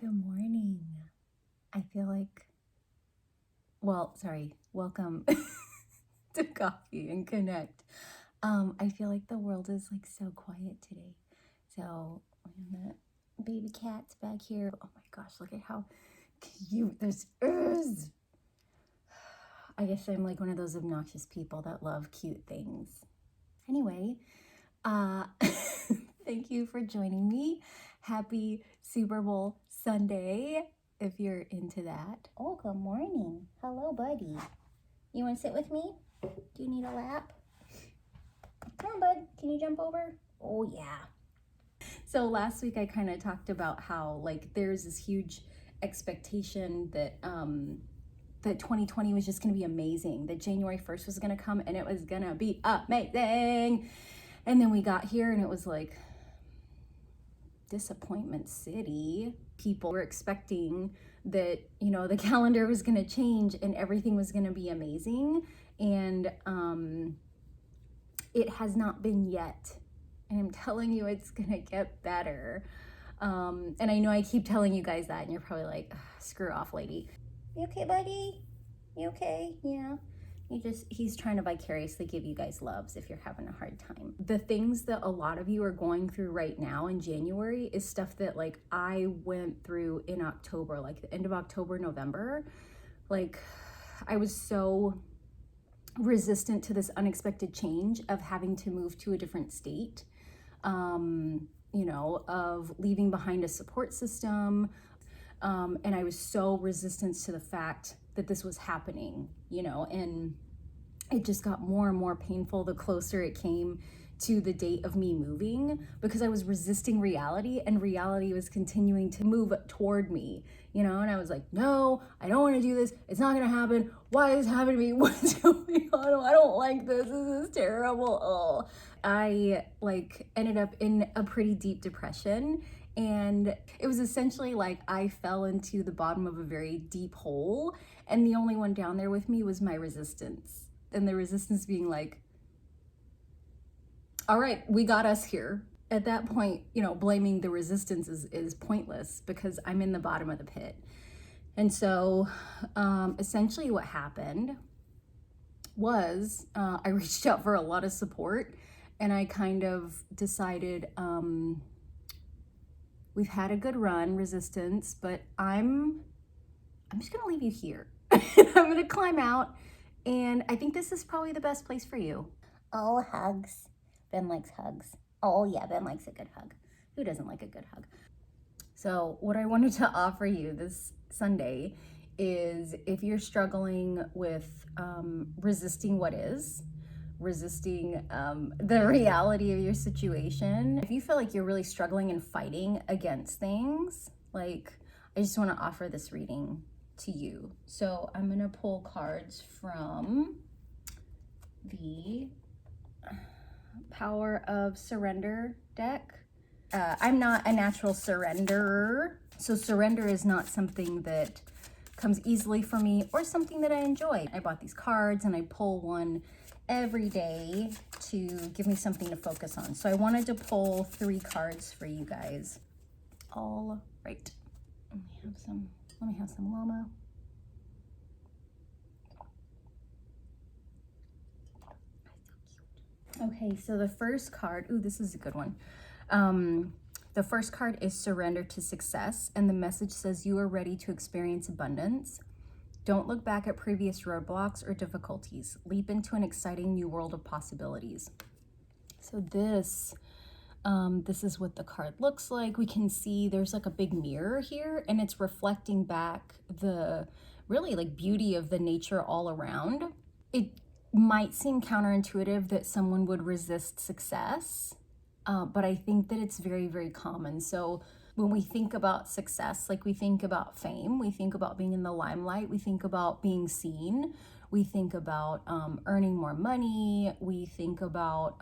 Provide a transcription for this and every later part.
Good morning. I feel like, welcome to Coffee and Connect. I feel like the world is like so quiet today. So, the baby cat's back here. Oh my gosh, look at how cute this is. I guess I'm like one of those obnoxious people that love cute things. Anyway, thank you for joining me. Happy Super Bowl Sunday, if you're into that. Oh, good morning. Hello, buddy. You want to sit with me? Do you need a lap? Come on, bud. Can you jump over? Oh, yeah. So last week I kind of talked about how like there's this huge expectation that that 2020 was just going to be amazing, that January 1st was going to come and it was going to be amazing. And then we got here and it was like disappointment city. People were expecting that, you know, the calendar was going to change and everything was going to be amazing. And it has not been yet. And I'm telling you, it's going to get better. And I know I keep telling you guys that and you're probably like, screw off, lady. You okay, buddy? You okay? Yeah. He's trying to vicariously give you guys loves if you're having a hard time. The things that a lot of you are going through right now in January is stuff that like I went through in October, like the end of October, November. Like I was so resistant to this unexpected change of having to move to a different state, you know, of leaving behind a support system. And I was so resistant to the fact that this was happening, you know, and it just got more and more painful the closer it came to the date of me moving, because I was resisting reality and reality was continuing to move toward me, you know, and I was like, no, I don't want to do this. It's not going to happen. Why is this happening to me? What's going on? I don't like this. This is terrible. Oh, I like ended up in a pretty deep depression. And it was essentially like I fell into the bottom of a very deep hole. And the only one down there with me was my resistance. And the resistance being like, all right, we got us here. At that point, you know, blaming the resistance is pointless because I'm in the bottom of the pit. And so essentially what happened was I reached out for a lot of support and I kind of decided, we've had a good run, resistance, but I'm just gonna leave you here. I'm gonna climb out, and I think this is probably the best place for you. Oh, hugs. Ben likes hugs. Oh yeah, Ben likes a good hug. Who doesn't like a good hug? So what I wanted to offer you this Sunday is, if you're struggling with resisting what is, resisting the reality of your situation, if you feel like you're really struggling and fighting against things, like, I just want to offer this reading to you. So I'm going to pull cards from the Power of Surrender deck. I'm not a natural surrenderer, so surrender is not something that comes easily for me or something that I enjoy. I bought these cards and I pull one every day to give me something to focus on. So I wanted to pull 3 cards for you guys. All right. Let me have some llama. Okay, so the first card, ooh, this is a good one. The first card is Surrender to Success, and the message says you are ready to experience abundance. Don't look back at previous roadblocks or difficulties. Leap into an exciting new world of possibilities. So this is what the card looks like. We can see there's like a big mirror here, and it's reflecting back the really like beauty of the nature all around. It might seem counterintuitive that someone would resist success, but I think that it's very, very common. So when we think about success, like we think about fame, we think about being in the limelight, we think about being seen, we think about earning more money, we think about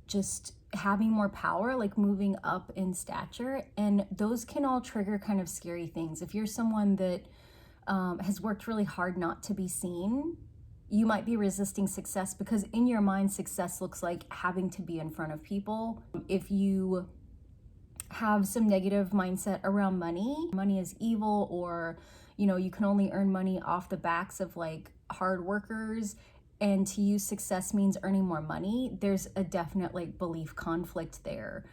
just having more power, like moving up in stature, and those can all trigger kind of scary things. If you're someone that has worked really hard not to be seen, you might be resisting success because in your mind, success looks like having to be in front of people. If you have some negative mindset around money. Money is evil, or, you know, you can only earn money off the backs of like hard workers, and to you success means earning more money. There's a definite like belief conflict there.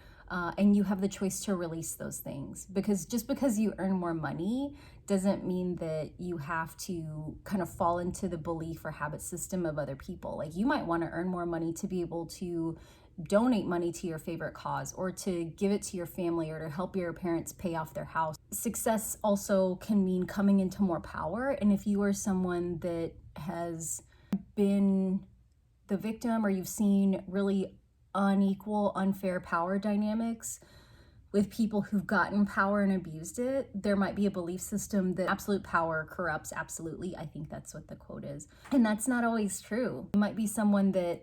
And you have the choice to release those things, because just because you earn more money doesn't mean that you have to kind of fall into the belief or habit system of other people. Like, you might want to earn more money to be able to donate money to your favorite cause, or to give it to your family, or to help your parents pay off their house. Success also can mean coming into more power. And if you are someone that has been the victim, or you've seen really unequal, unfair power dynamics with people who've gotten power and abused it, there might be a belief system that absolute power corrupts absolutely. I think that's what the quote is. And that's not always true. You might be someone that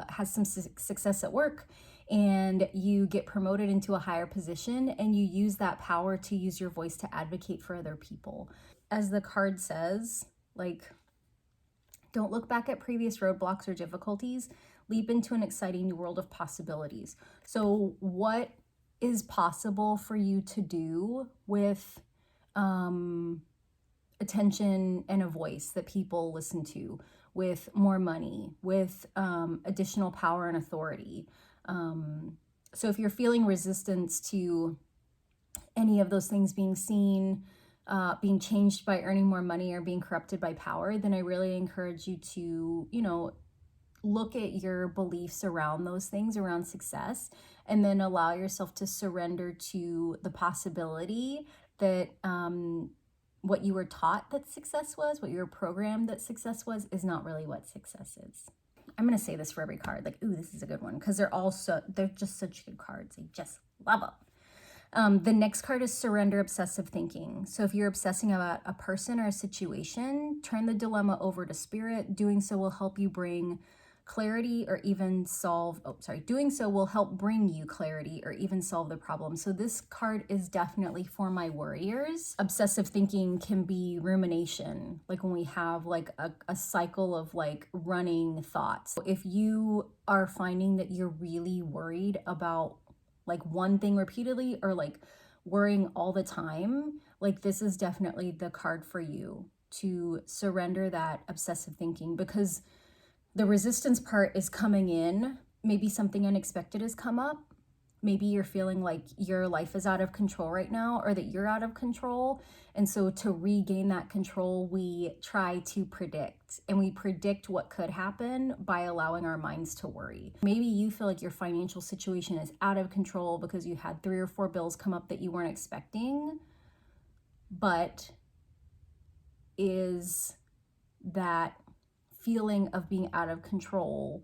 has some success at work, and you get promoted into a higher position, and you use that power to use your voice to advocate for other people. As the card says, like, don't look back at previous roadblocks or difficulties. Leap into an exciting new world of possibilities. So what is possible for you to do with attention and a voice that people listen to, with more money, with additional power and authority? So if you're feeling resistance to any of those things being seen, being changed by earning more money, or being corrupted by power, then I really encourage you to, you know, look at your beliefs around those things, around success, and then allow yourself to surrender to the possibility that what you were taught that success was, what you were programmed that success was, is not really what success is. I'm going to say this for every card, like, ooh, this is a good one, because they're just such good cards. I just love them. The next card is surrender obsessive thinking. So if you're obsessing about a person or a situation, turn the dilemma over to spirit. Doing so will help you bring clarity, or even doing so will help bring you clarity, or even solve the problem. So this card is definitely for my warriors. Obsessive thinking can be rumination, like when we have like a cycle of like running thoughts. If you are finding that you're really worried about like one thing repeatedly, or like worrying all the time, like, this is definitely the card for you to surrender that obsessive thinking, because the resistance part is coming in. Maybe something unexpected has come up. Maybe you're feeling like your life is out of control right now, or that you're out of control. And so to regain that control, we try to predict, and we predict what could happen by allowing our minds to worry. Maybe you feel like your financial situation is out of control because you had 3 or 4 bills come up that you weren't expecting. But is that feeling of being out of control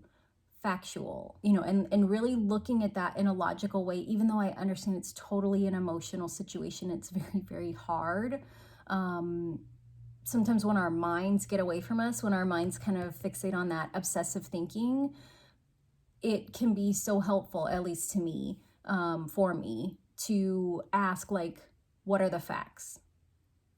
factual, you know, and really looking at that in a logical way, even though I understand it's totally an emotional situation. It's very, very hard. Sometimes when our minds get away from us, when our minds kind of fixate on that obsessive thinking, it can be so helpful, at least to me, for me, to ask, like, what are the facts?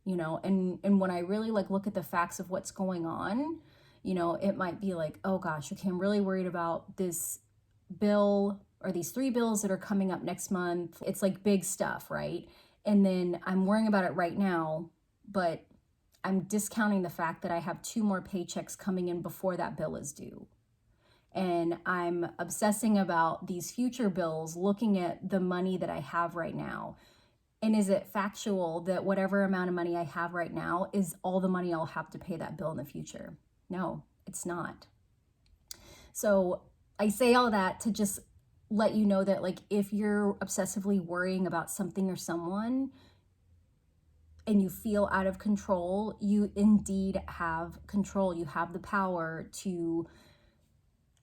You know, and when I really like look at the facts of what's going on, you know, it might be like, oh gosh, okay, I'm really worried about this bill, or these 3 bills that are coming up next month. It's like big stuff, right? And then I'm worrying about it right now, but I'm discounting the fact that I have 2 more paychecks coming in before that bill is due. And I'm obsessing about these future bills, looking at the money that I have right now. And is it factual that whatever amount of money I have right now is all the money I'll have to pay that bill in the future? No, it's not. So I say all that to just let you know that, like, if you're obsessively worrying about something or someone and you feel out of control, you indeed have control. You have the power to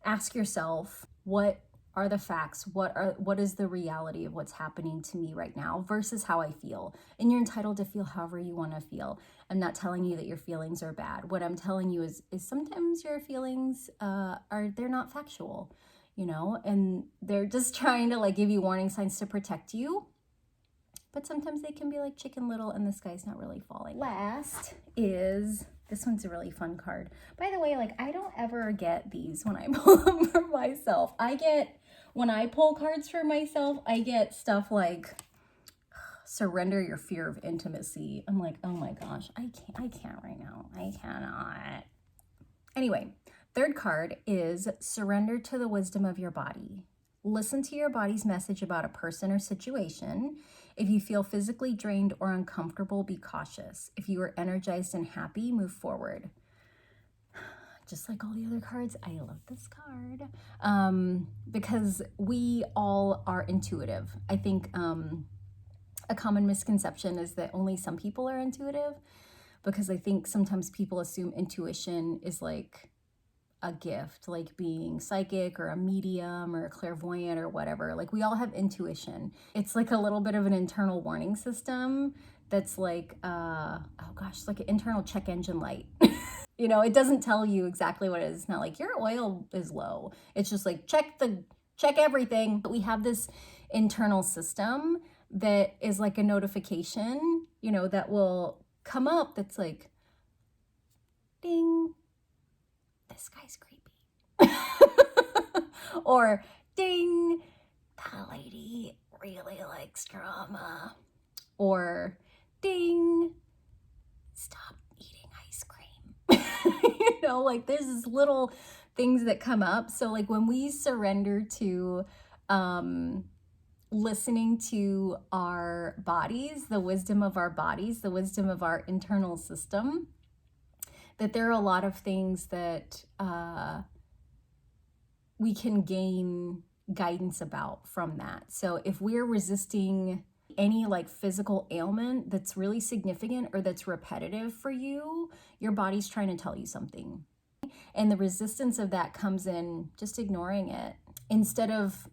ask yourself, what are the facts? What is the reality of what's happening to me right now versus how I feel? And you're entitled to feel however you want to feel. I'm not telling you that your feelings are bad. What I'm telling you is sometimes your feelings they're not factual, you know, and they're just trying to like give you warning signs to protect you. But sometimes they can be like Chicken Little and the sky's not really falling. Last is, this one's a really fun card. By the way, like, I don't ever get these when I pull them for myself. I get When I pull cards for myself, I get stuff like surrender your fear of intimacy. I'm like, oh my gosh, I can't right now. I cannot. Anyway, third card is surrender to the wisdom of your body. Listen to your body's message about a person or situation. If you feel physically drained or uncomfortable, be cautious. If you are energized and happy, move forward. Just like all the other cards, I love this card because we all are intuitive. I think a common misconception is that only some people are intuitive, because I think sometimes people assume intuition is like a gift, like being psychic or a medium or a clairvoyant or whatever. Like we all have intuition. It's like a little bit of an internal warning system that's like, oh gosh, like an internal check engine light. You know, it doesn't tell you exactly what it is. It's not like your oil is low. It's just like check everything. But we have this internal system that is like a notification, you know, that will come up that's like, ding, this guy's creepy. Or ding, that lady really likes drama. Or ding, stop eating ice cream. You know, like there's this little things that come up. So like when we surrender to listening to our bodies, the wisdom of our bodies, the wisdom of our internal system, that there are a lot of things that we can gain guidance about from that. So if we're resisting any like physical ailment that's really significant or that's repetitive for you, your body's trying to tell you something. And the resistance of that comes in just ignoring it instead of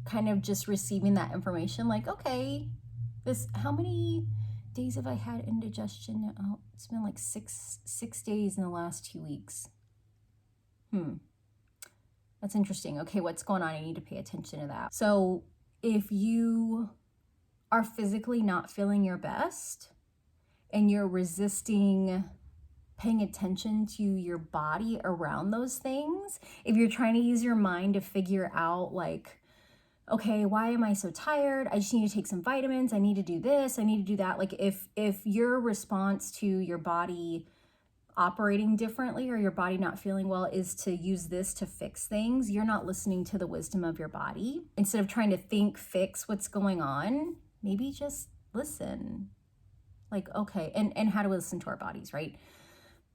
kind of just receiving that information like, okay, how many days have I had indigestion? Oh, it's been like six days in the last 2 weeks. That's interesting. Okay, what's going on? I need to pay attention to that. So if you are physically not feeling your best and you're resisting paying attention to your body around those things, if you're trying to use your mind to figure out like, okay, why am I so tired? I just need to take some vitamins. I need to do this. I need to do that. Like if your response to your body operating differently or your body not feeling well is to use this to fix things, you're not listening to the wisdom of your body. Instead of trying to fix what's going on, maybe just listen. Like, okay, and how do we listen to our bodies, right?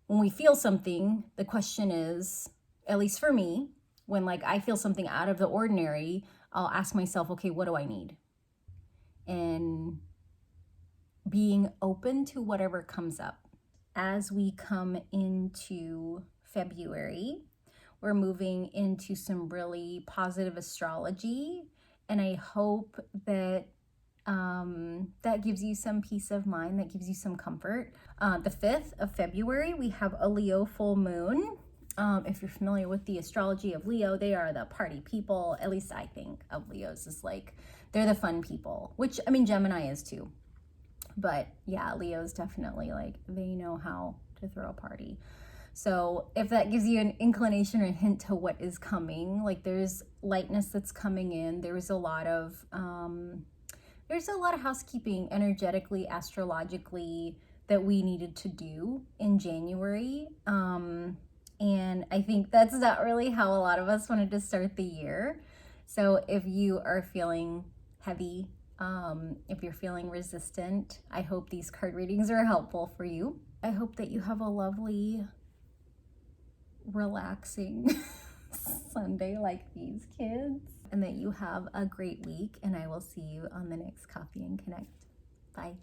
When we feel something, the question is, at least for me, when like I feel something out of the ordinary, I'll ask myself, okay, what do I need? And being open to whatever comes up. As we come into February, we're moving into some really positive astrology, and I hope that that gives you some peace of mind, that gives you some comfort. The 5th of February, we have a Leo full moon. If you're familiar with the astrology of Leo, they are the party people. At least I think of Leos as like, they're the fun people, which I mean, Gemini is too. But yeah, Leo's definitely like, they know how to throw a party. So if that gives you an inclination or a hint to what is coming, like there's lightness that's coming in. There's a lot of housekeeping energetically, astrologically that we needed to do in January. And I think that's not really how a lot of us wanted to start the year. So if you are feeling heavy, if you're feeling resistant, I hope these card readings are helpful for you. I hope that you have a lovely, relaxing Sunday like these kids, and that you have a great week, and I will see you on the next Coffee and Connect. Bye.